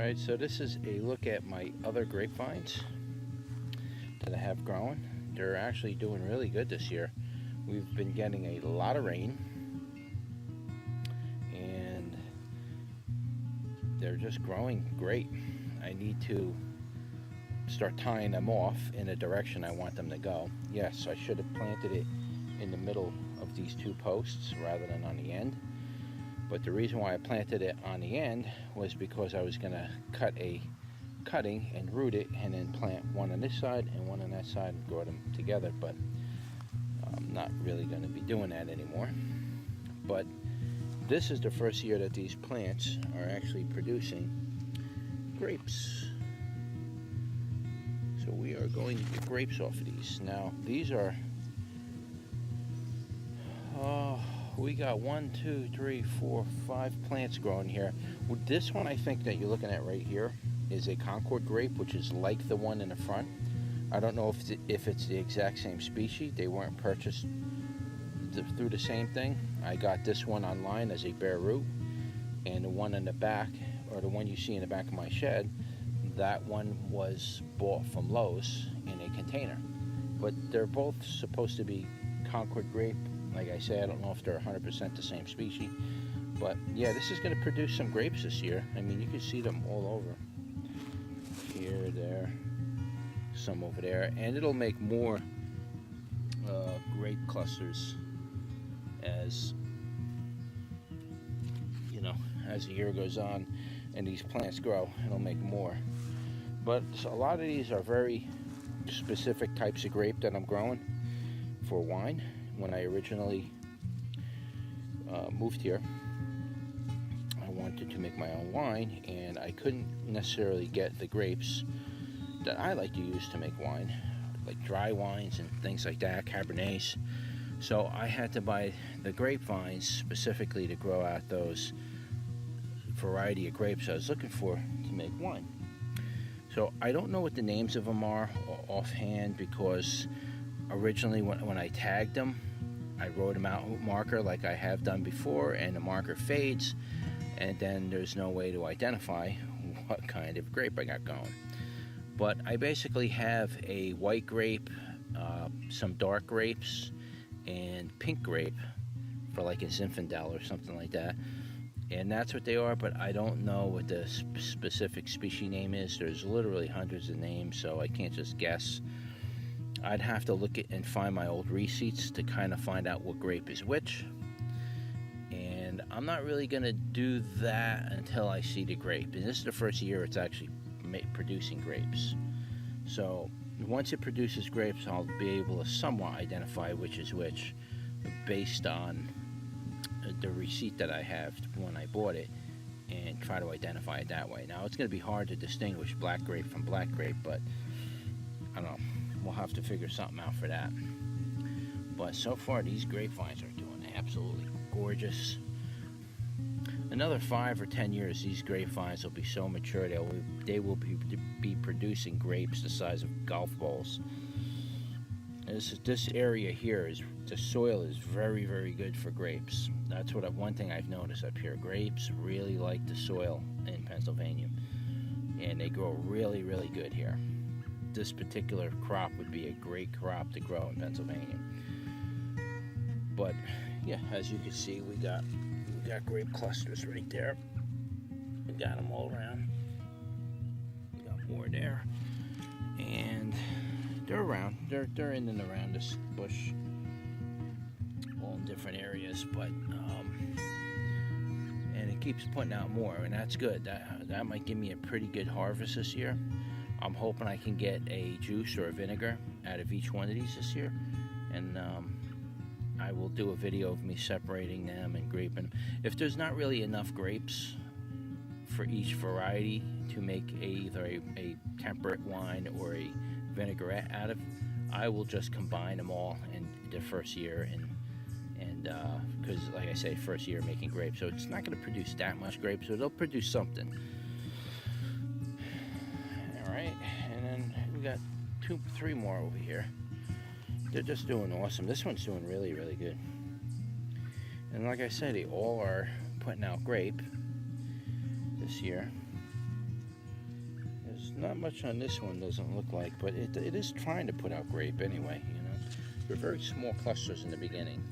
Alright, so this is a look at my other grapevines that I have growing. They're actually doing really good this year. We've been getting a lot of rain and they're just growing great. I need to start tying them off in a direction I want them to go. Yes, I should have planted it in the middle of these two posts rather than on the end. But the reason why I planted it on the end was because I was going to cut a cutting and root it and then plant one on this side and one on that side and grow them together. But I'm not really going to be doing that anymore. But this is the first year that these plants are actually producing grapes. So we are going to get grapes off of these. Now these are we got 1, 2, 3, 4, 5 plants growing here. This one I think that you're looking at right here is a Concord grape, which is like the one in the front. I don't know if it's the exact same species. They weren't purchased through the same thing. I got this one online as a bare root, and the one in the back, or the one you see in the back of my shed, that one was bought from Lowe's in a container. But they're both supposed to be Concord grape. Like I say, I don't know if they're 100% the same species, but yeah, this is going to produce some grapes this year. I mean, you can see them all over. Here, there, some over there, and it'll make more grape clusters as you know, as the year goes on and these plants grow. It'll make more. But a lot of these are very specific types of grape that I'm growing for wine. When I originally moved here, I wanted to make my own wine, and I couldn't necessarily get the grapes that I like to use to make wine, like dry wines and things like that, Cabernets. So I had to buy the grapevines specifically to grow out those variety of grapes I was looking for to make wine. So I don't know what the names of them are offhand, because originally when I tagged them, I wrote them out with marker like I have done before, and the marker fades, and then there's no way to identify what kind of grape I got going. But I basically have a white grape, some dark grapes, and pink grape for like a Zinfandel or something like that. And that's what they are, but I don't know what the specific species name is. There's literally hundreds of names, so I can't just guess. I'd have to look at and find my old receipts to kind of find out what grape is which. And I'm not really going to do that until I see the grape. And this is the first year it's actually producing grapes. So once it produces grapes, I'll be able to somewhat identify which is which based on the receipt that I have when I bought it, and try to identify it that way. Now it's going to be hard to distinguish black grape from black grape, but I don't know. We'll have to figure something out for that. But so far these grapevines are doing absolutely gorgeous. Another 5 or 10 years, these grapevines will be so mature they will be producing grapes the size of golf balls. This area here, the soil is very, very good for grapes. That's one thing I've noticed up here. Grapes really like the soil in Pennsylvania, and they grow really, really good here. This particular crop would be a great crop to grow in Pennsylvania. But yeah, as you can see, we got grape clusters right there. We got them all around. We got more there, and they're around. They're in and around this bush, all in different areas. But and it keeps putting out more, and that's good. That might give me a pretty good harvest this year. I'm hoping I can get a juice or a vinegar out of each one of these this year, and I will do a video of me separating them and graping them. If there's not really enough grapes for each variety to make either a temperate wine or a vinaigrette out of, I will just combine them all in the first year, and because like I say, first year making grapes, so it's not going to produce that much grapes, so it'll produce something. Alright, and then we got 2, 3 more over here. They're just doing awesome. This one's doing really, really good. And like I said, they all are putting out grape this year. not much on this one, doesn't look like, but it is trying to put out grape anyway, you know. They're very small clusters in the beginning.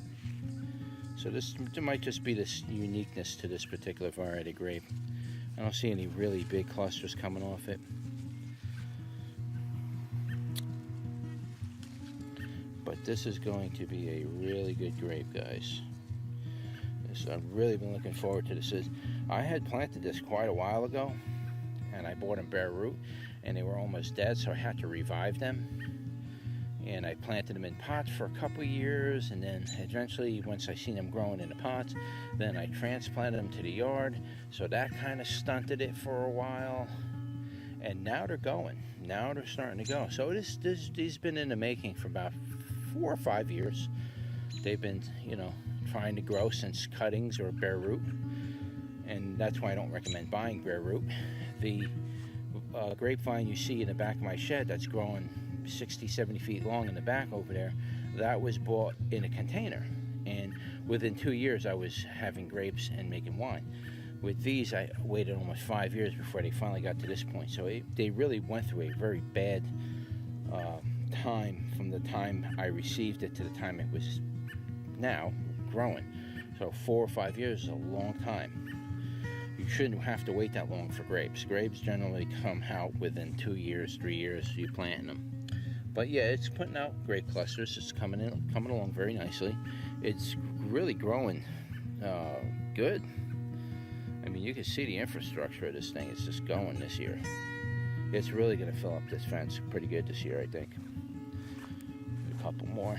So there might just be this uniqueness to this particular variety of grape. I don't see any really big clusters coming off it. But this is going to be a really good grape, guys. I've really been looking forward to this. I had planted this quite a while ago, and I bought them bare root, and they were almost dead, so I had to revive them. And I planted them in pots for a couple years, and then eventually, once I seen them growing in the pots, then I transplanted them to the yard. So that kind of stunted it for a while, and now they're going. Now they're starting to go. So these been in the making for about 4 or 5 years. They've been, you know, trying to grow since cuttings or bare root, and that's why I don't recommend buying bare root. The grapevine you see in the back of my shed that's growing 60-70 feet long in the back over there, that was bought in a container, and within 2 years I was having grapes and making wine. With these, I waited almost 5 years before they finally got to this point. So they really went through a very bad time from the time I received it to the time it was now growing. So 4 or 5 years is a long time. You shouldn't have to wait that long for grapes. Grapes generally come out within 2 years, 3 years you planting them. But yeah, it's putting out grape clusters. It's coming along very nicely. It's really growing good. I mean, you can see the infrastructure of this thing. It's just going this year. It's really going to fill up this fence pretty good this year, I think. A couple more.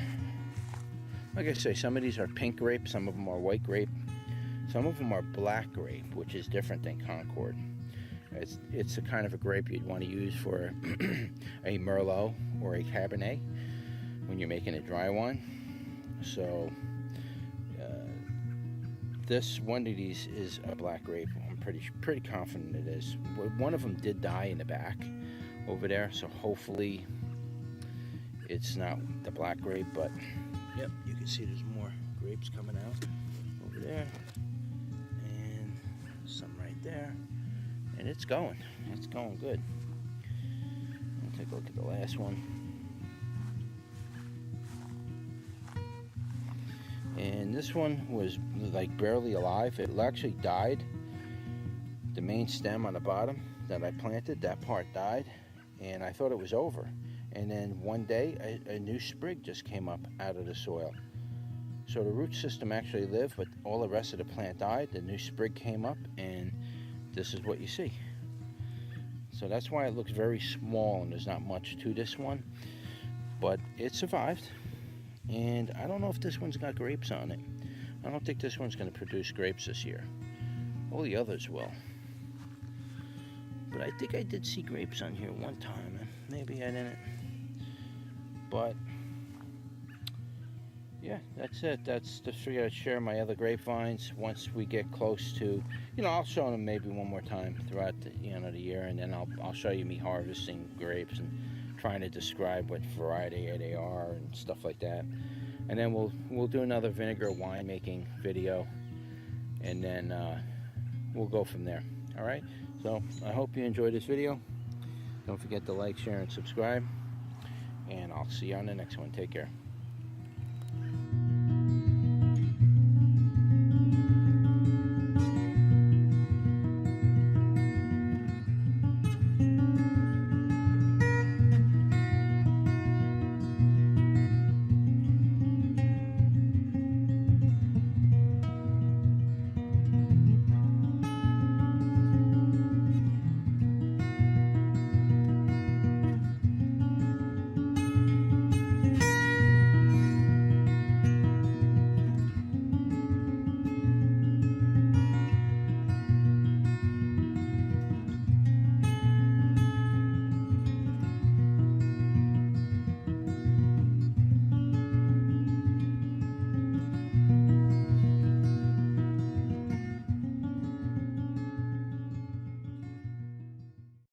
Like I say, some of these are pink grape, some of them are white grape, some of them are black grape, which is different than Concord. It's a kind of a grape you'd want to use for a Merlot or a Cabernet when you're making a dry wine. So this one of these is a black grape. I'm pretty confident it is. One of them did die in the back over there, so hopefully it's not the black grape, but yep, you can see there's more grapes coming out over there, and some right there, and it's going good. I'll take a look at the last one. And this one was like barely alive. It actually died. The main stem on the bottom that I planted, that part died, and I thought it was over. And then one day, a new sprig just came up out of the soil. So the root system actually lived, but all the rest of the plant died. The new sprig came up, and this is what you see. So that's why it looks very small, and there's not much to this one. But it survived. And I don't know if this one's got grapes on it. I don't think this one's going to produce grapes this year. All the others will. But I think I did see grapes on here one time. Maybe I didn't. But yeah, that's it. That's just figured I'd share my other grapevines once we get close to, you know, I'll show them maybe one more time throughout the, you know, the year, and then I'll show you me harvesting grapes and trying to describe what variety they are and stuff like that. And then we'll do another vinegar winemaking video, and then we'll go from there. All right. So I hope you enjoyed this video. Don't forget to like, share, and subscribe. And I'll see you on the next one. Take care.